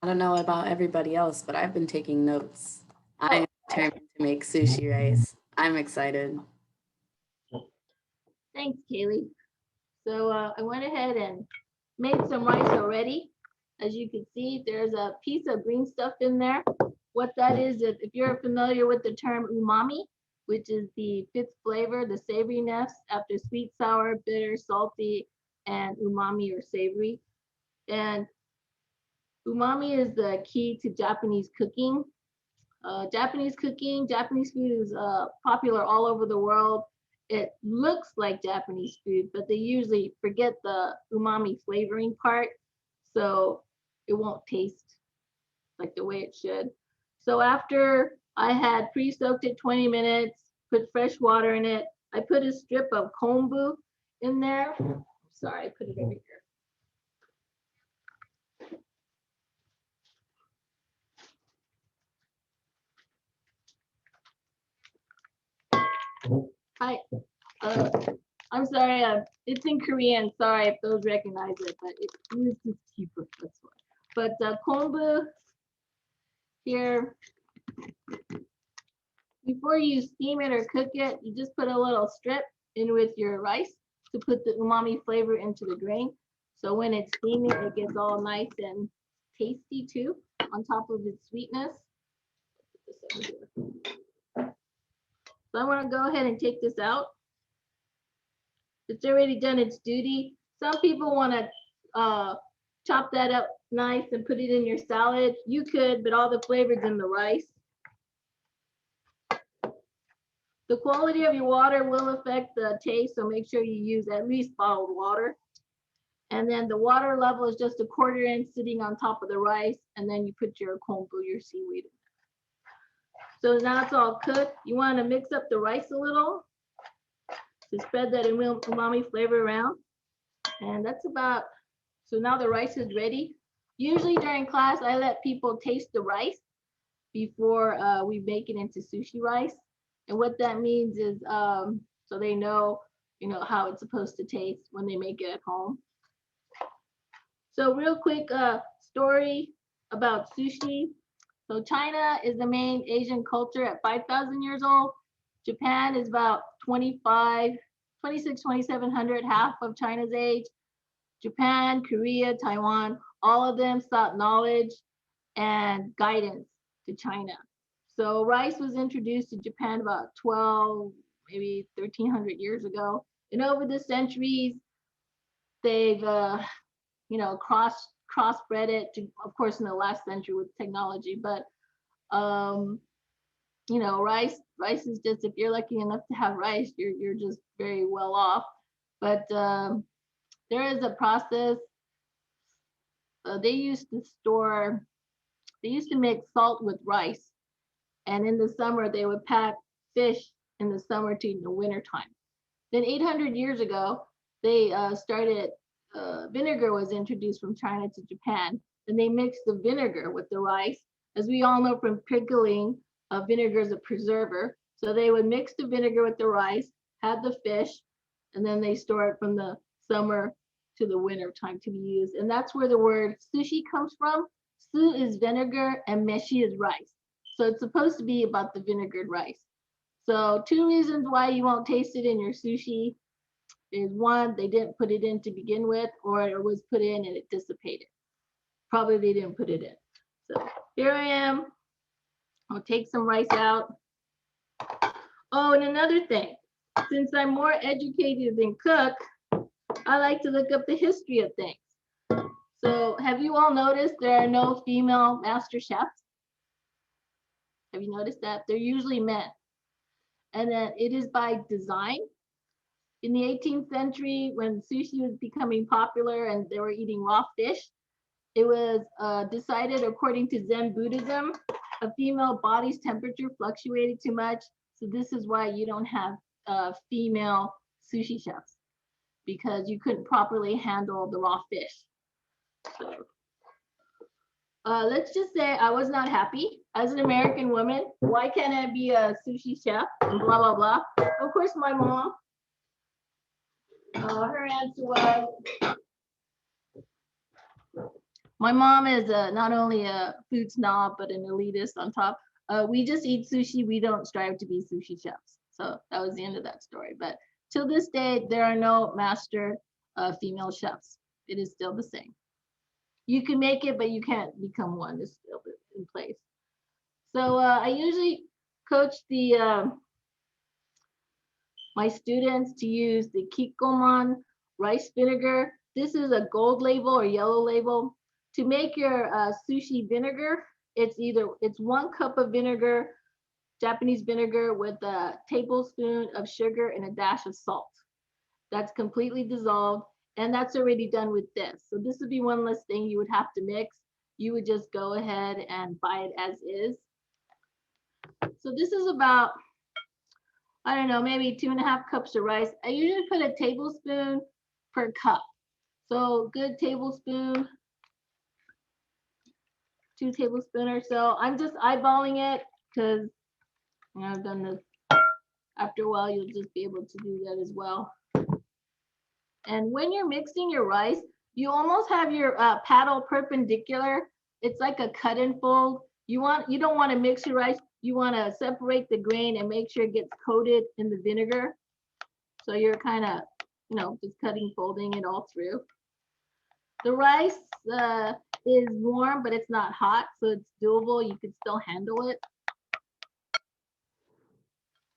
I don't know about everybody else, but I've been taking notes. I'm determined to make sushi rice. I'm excited. Thanks, Kayleigh. So I went ahead and made some rice already. As you can see, there's a piece of green stuff in there. What that is, if you're familiar with the term umami, which is the fifth flavor, the savoriness after sweet, sour, bitter, salty, and umami or savory. And umami is the key to Japanese cooking. Japanese food is popular all over the world. It looks like Japanese food, but they usually forget the umami flavoring part, so it won't taste like the way it should. So after I had pre-soaked it 20 minutes, put fresh water in it, I put a strip of kombu in there. Sorry, I put it over here. Hi, I'm sorry, it's in Korean. Sorry if those recognize it, but it was just cheaper, that's why. But kombu here, before you steam it or cook it, you just put a little strip in with your rice to put the umami flavor into the grain. So when it's steaming, it gets all nice and tasty too, on top of its sweetness. So I'm gonna go ahead and take this out. It's already done its duty. Some people wanna chop that up nice and put it in your salad. You could, but all the flavor's in the rice. The quality of your water will affect the taste, so make sure you use at least bottled water. And then the water level is just 1/4 inch sitting on top of the rice, and then you put your kombu, your seaweed in there. So now it's all cooked. You want to mix up the rice a little to spread that umami flavor around. And that's about, so now the rice is ready. Usually during class, I let people taste the rice before we make it into sushi rice. And what that means is, so they know, how it's supposed to taste when they make it at home. So real quick story. about sushi. So China is the main Asian culture at 5,000 years old. Japan is about 2,700, half of China's age. Japan, Korea, Taiwan, all of them sought knowledge and guidance to China. So rice was introduced to Japan about 12, maybe 1,300 years ago. And over the centuries, they've, crossbred it to, of course, in the last century with technology, but rice is just, if you're lucky enough to have rice, you're just very well off. But there is a process. They used to mix salt with rice, and in the summer they would pack fish in the summer to eat in the winter time. Then 800 years ago, they started, vinegar was introduced from China to Japan, and they mixed the vinegar with the rice. As we all know from pickling, vinegar is a preserver. So they would mix the vinegar with the rice, had the fish, and then they store it from the summer to the winter time to be used. And that's where the word sushi comes from. Su is vinegar and meshi is rice. So it's supposed to be about the vinegared rice. So 2 reasons why you won't taste it in your sushi is, one, they didn't put it in to begin with, or it was put in and it dissipated. Probably they didn't put it in. So here I am. I'll take some rice out. Oh, and another thing, since I'm more educated than cook, I like to look up the history of things. So have you all noticed there are no female master chefs? Have you noticed that? They're usually men. And then it is by design. In the 18th century, when sushi was becoming popular and they were eating raw fish, it was decided, according to Zen Buddhism, a female body's temperature fluctuated too much. So this is why you don't have female sushi chefs, because you couldn't properly handle the raw fish. So let's just say I was not happy as an American woman. Why can't I be a sushi chef? And blah, blah, blah. Of course, my mom, her answer was, my mom is not only a food snob, but an elitist on top. We just eat sushi. We don't strive to be sushi chefs. So that was the end of that story. But till this day, there are no master female chefs. It is still the same. You can make it, but you can't become one. It's still in place. So I usually coach my students to use the Kikkoman rice vinegar. This is a gold label or yellow label. To make your sushi vinegar, it's 1 cup of vinegar, Japanese vinegar, with a tablespoon of sugar and a dash of salt. That's completely dissolved, and that's already done with this. So this would be one less thing you would have to mix. You would just go ahead and buy it as is. So this is about, I don't know, maybe 2.5 cups of rice. I usually put a tablespoon per cup. So good tablespoon, 2 tablespoons or so. I'm just eyeballing it because I've done this. After a while, you'll just be able to do that as well. And when you're mixing your rice, you almost have your paddle perpendicular. It's like a cut and fold. You don't want to mix your rice. You want to separate the grain and make sure it gets coated in the vinegar. So you're kind of, just cutting, folding it all through. The rice is warm, but it's not hot, so it's doable. You can still handle it.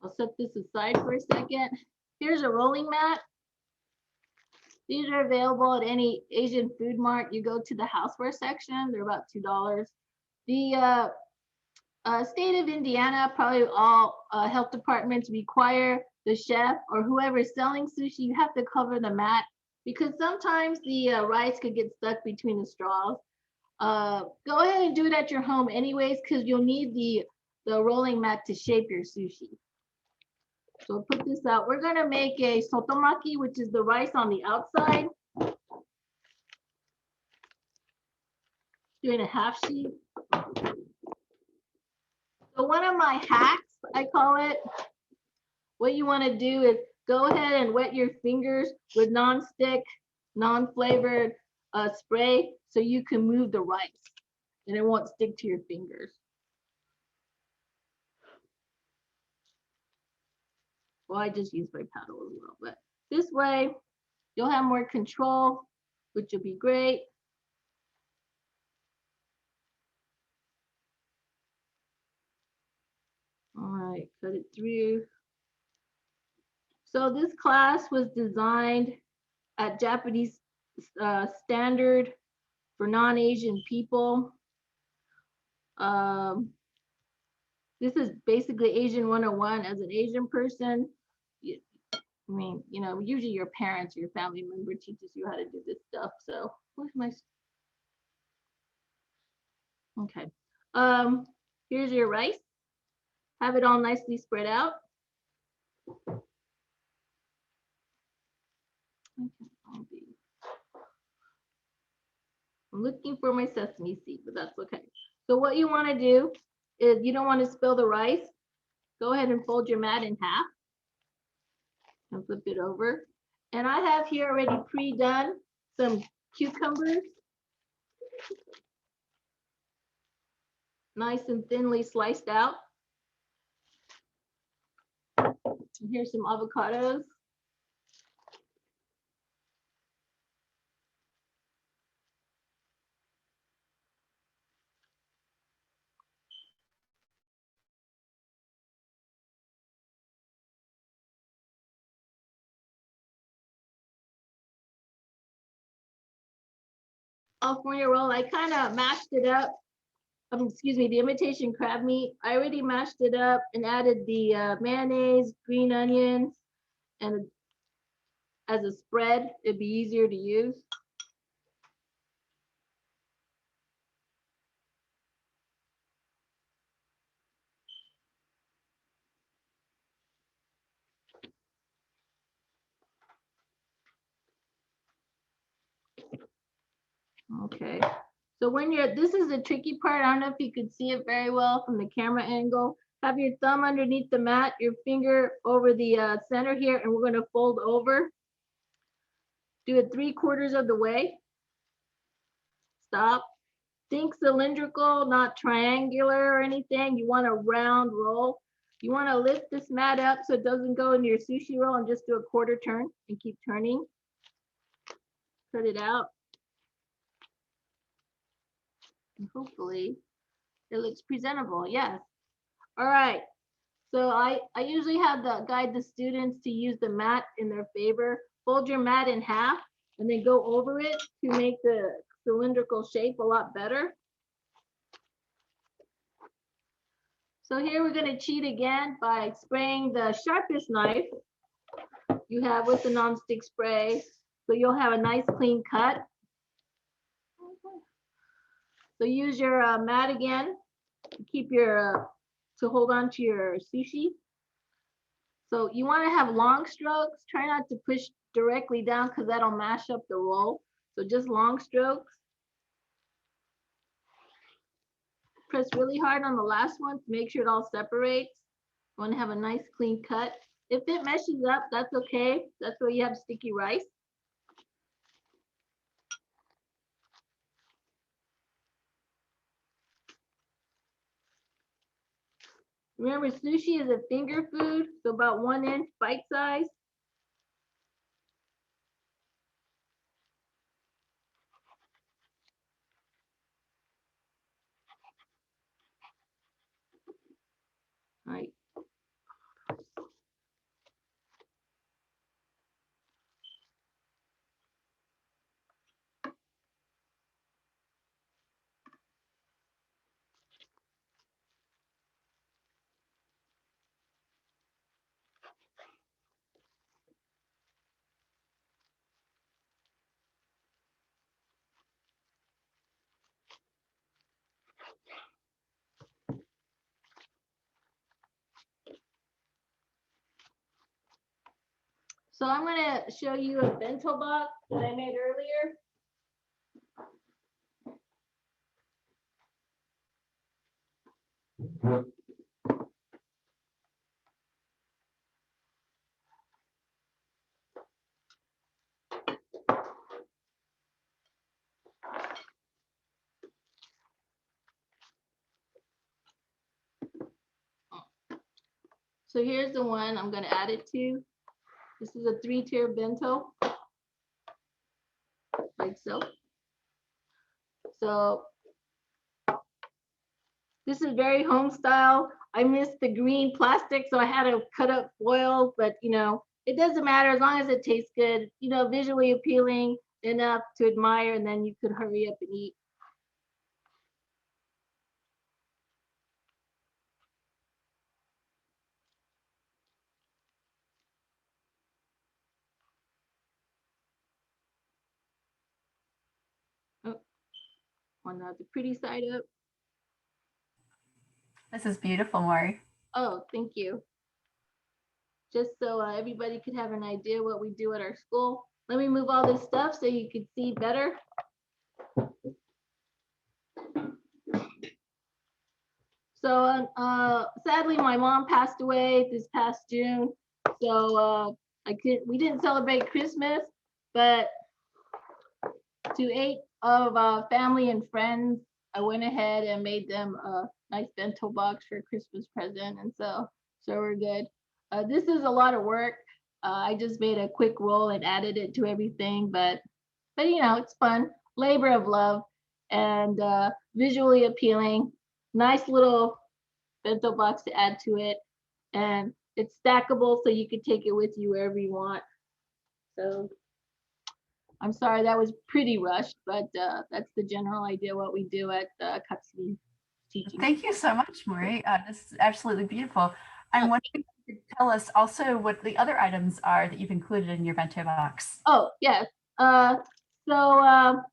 I'll set this aside for a second. Here's a rolling mat. These are available at any Asian food mart. You go to the houseware section, they're about $2. The state of Indiana, probably all health departments require the chef or whoever is selling sushi, you have to cover the mat, because sometimes the rice could get stuck between the straws. Go ahead and do it at your home anyways, because you'll need the rolling mat to shape your sushi. So put this out. We're gonna make a sotomaki, which is the rice on the outside. Doing a half sheet. So one of my hacks, I call it, what you wanna do is go ahead and wet your fingers with non-stick, non-flavored spray so you can move the rice. and it won't stick to your fingers. Well, I just use my paddle as well, but this way you'll have more control, which will be great. All right, cut it through. So this class was designed at Japanese standard for non-Asian people. This is basically Asian 101. As an Asian person, I mean, you know, usually your parents or your family member teaches you how to do this stuff. So where's my, okay. Here's your rice. Have it all nicely spread out. I'm looking for my sesame seed, but that's okay. So what you want to do is, you don't want to spill the rice. Go ahead and fold your mat in half and flip it over. And I have here already pre-done some cucumbers. Nice and thinly sliced out. And here's some avocados. California roll, I kind of mashed it up. Excuse me, the imitation crab meat. I already mashed it up and added the mayonnaise, green onions, and as a spread, it'd be easier to use. Okay, so when you're, this is the tricky part. I don't know if you could see it very well from the camera angle. Have your thumb underneath the mat, your finger over the center here, and we're going to fold over. Do it 3/4 of the way. Stop. Think cylindrical, not triangular or anything. You want a round roll. You want to lift this mat up so it doesn't go into your sushi roll, and just do a 1/4 turn and keep turning. Cut it out. And hopefully it looks presentable. Yes. All right. So I usually have the guide the students to use the mat in their favor. Fold your mat in half and then go over it to make the cylindrical shape a lot better. So here we're going to cheat again by spraying the sharpest knife you have with the nonstick spray. So you'll have a nice clean cut. So use your mat again to keep your, to hold on to your sushi. So you want to have long strokes. Try not to push directly down because that'll mash up the roll. So just long strokes. Press really hard on the last one to make sure it all separates. You want to have a nice clean cut. If it meshes up, that's okay. That's where you have sticky rice. Remember, sushi is a finger food, so about 1 inch bite size. All right. So I'm going to show you a bento box that I made earlier. So here's the one I'm gonna add it to. This is a 3-tier bento, like so. So this is very home style. I missed the green plastic, so I had to cut up foil, but you know, it doesn't matter as long as it tastes good, you know, visually appealing enough to admire, and then you could hurry up and eat. Oh, on the pretty side up. This is beautiful, Maury. Oh, thank you. Just so everybody could have an idea what we do at our school. Let me move all this stuff so you could see better. So sadly, my mom passed away this past June. So we didn't celebrate Christmas, but to 8 of family and friends, I went ahead and made them a nice bento box for a Christmas present, and so we're good. This is a lot of work. I just made a quick roll and added it to everything, but you know, it's fun, labor of love, and visually appealing. Nice little bento box to add to it, and it's stackable, so you could take it with you wherever you want. So I'm sorry that was pretty rushed, but that's the general idea what we do at Katsumi teaching. Thank you so much, Maury. This is absolutely beautiful. I'm wondering if you could tell us also what the other items are that you've included in your bento box. Oh, yes.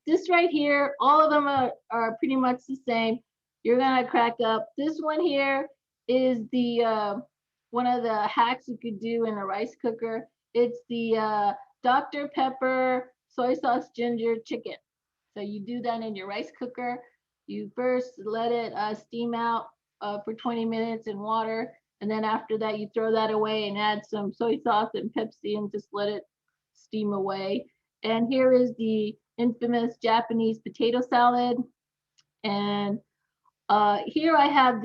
This right here, all of them are pretty much the same. You're gonna crack up. This one here is the one of the hacks you could do in a rice cooker. It's the Dr. Pepper soy sauce ginger chicken. So you do that in your rice cooker. You first let it steam out for 20 minutes in water. And then after that, you throw that away and add some soy sauce and Pepsi and just let it steam away. And here is the infamous Japanese potato salad. And here I have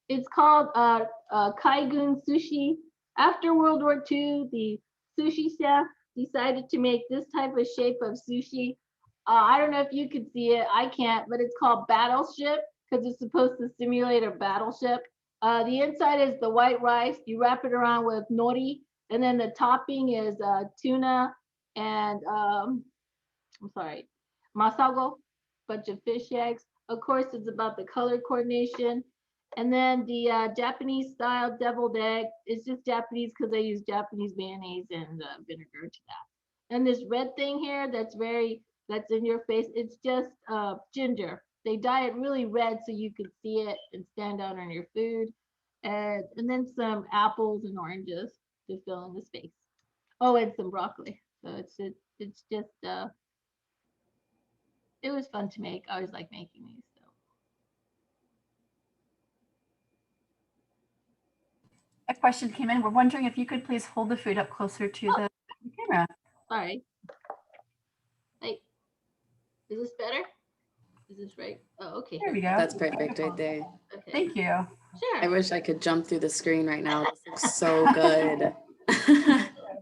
it's called Kaigun Sushi. After World War II, the sushi chef decided to make this type of shape of sushi. I don't know if you could see it, I can't, but it's called Battleship because it's supposed to simulate a battleship. The inside is the white rice. You wrap it around with nori, and then the topping is tuna and masago, bunch of fish eggs. Of course, it's about the color coordination. And then the Japanese style deviled egg is just Japanese because they use Japanese mayonnaise and vinegar to that. And this red thing here that's in your face, it's just ginger. They dye it really red so you can see it and stand out on your food. And then some apples and oranges to fill in the space. Oh, and some broccoli. So it's just it was fun to make. I always like making these. So. A question came in. We're wondering if you could please hold the food up closer to the camera. Sorry. Hey, is this better? Is this right? Oh, okay. There we go. That's perfect right there. Okay. Thank you. Sure. I wish I could jump through the screen right now. This looks so good.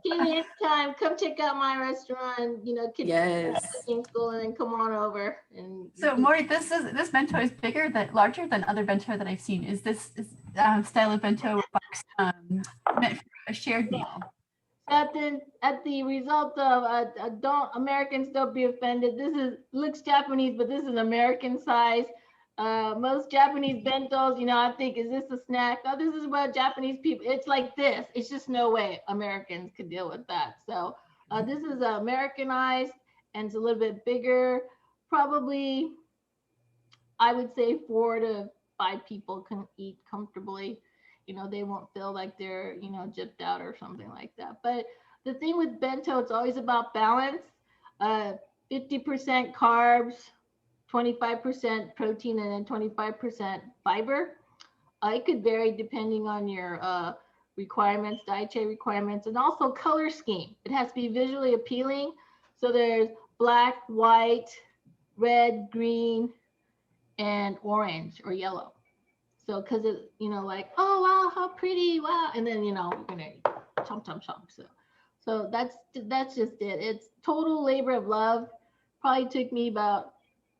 Kayleigh, anytime, come check out my restaurant. You know, kids Yes. in school, and then come on over. And So Maury, this bento is larger than other bento that I've seen. Is this style of bento box meant for a shared meal? at the result of Americans don't be offended. This looks Japanese, but this is American size. Most Japanese bentos, you know, I think, is this a snack? Oh, this is what Japanese people, it's like this. It's just no way Americans could deal with that. So this is Americanized and it's a little bit bigger. Probably, I would say 4 to 5 people can eat comfortably. You know, they won't feel like they're, you know, gypped out or something like that. But the thing with bento, it's always about balance. 50% carbs, 25% protein, and then 25% fiber. It could vary depending on your requirements, dietary requirements, and also color scheme. It has to be visually appealing. So there's black, white, red, green, and orange or yellow. So, cause it, like, oh, wow, how pretty, wow. And then, you're gonna chomp, chomp, chomp. So that's just it. It's total labor of love. Probably took me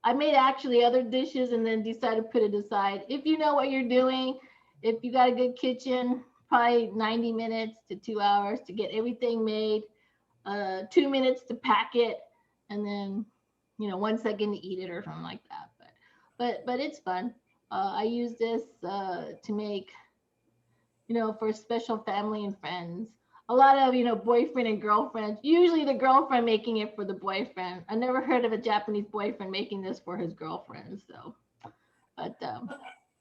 I made actually other dishes and then decided to put it aside. If you know what you're doing, if you got a good kitchen, probably 90 minutes to 2 hours to get everything made, 2 minutes to pack it, and then, 1 second to eat it or something like that. But it's fun. I use this to make, for special family and friends. A lot of, boyfriend and girlfriends, usually the girlfriend making it for the boyfriend. I never heard of a Japanese boyfriend making this for his girlfriend. So, but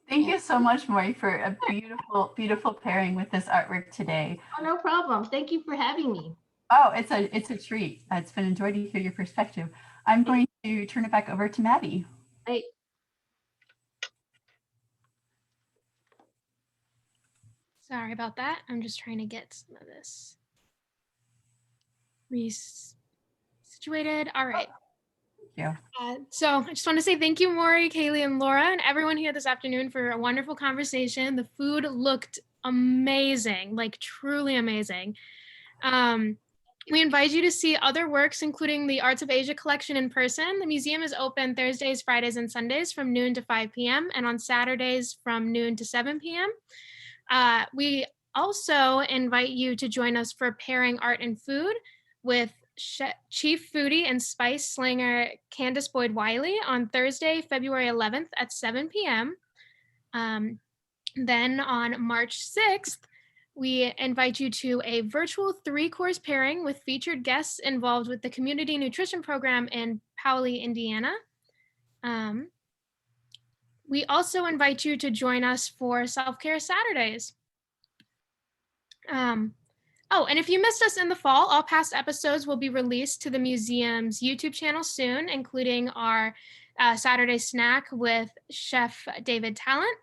Thank you so much, Maury, for a beautiful, beautiful pairing with this artwork today. Oh, no problem. Thank you for having me. Oh, it's a treat. It's been enjoyed to hear your perspective. I'm going to turn it back over to Maddie. I, Sorry about that. I'm just trying to get some of this situated. All right. Thank you. So I just want to say thank you, Maury, Kayleigh, and Laura, and everyone here this afternoon for a wonderful conversation. The food looked amazing, like truly amazing. We invite you to see other works, including the Arts of Asia collection in person. The museum is open Thursdays, Fridays, and Sundays from noon to 5 p.m. and on Saturdays from noon to 7 p.m. We also invite you to join us for Pairing Art and Food with Chief Foodie and Spice Slinger Candace Boyd-Wiley on Thursday, February 11th at 7 p.m. Then on March 6th, we invite you to a virtual 3-course pairing with featured guests involved with the Community Nutrition Program in Powley, Indiana. We also invite you to join us for Self-Care Saturdays. Oh, and if you missed us in the fall, all past episodes will be released to the museum's YouTube channel soon, including our Saturday snack with Chef David Talent.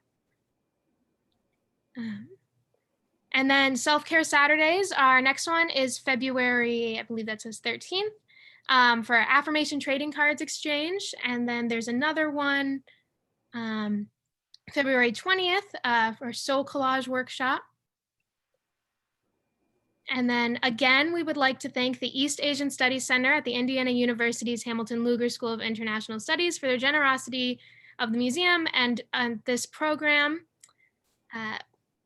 And then Self-Care Saturdays, our next one is February, I believe that says 13th, for affirmation trading cards exchange. And then there's another one, February 20th, for Soul Collage Workshop. And then again, we would like to thank the East Asian Studies Center at the Indiana University's Hamilton Luger School of International Studies for their generosity of the museum and this program.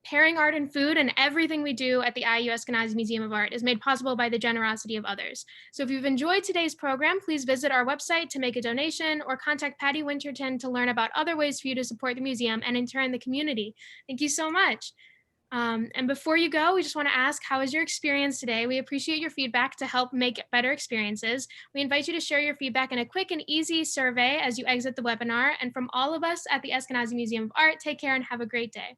Pairing Art and Food and everything we do at the IU Eskenazi Museum of Art is made possible by the generosity of others. So if you've enjoyed today's program, please visit our website to make a donation or contact Patty Winterton to learn about other ways for you to support the museum and in turn the community. Thank you so much. And before you go, we just want to ask, how was your experience today? We appreciate your feedback to help make better experiences. We invite you to share your feedback in a quick and easy survey as you exit the webinar. And from all of us at the Eskenazi Museum of Art, take care and have a great day.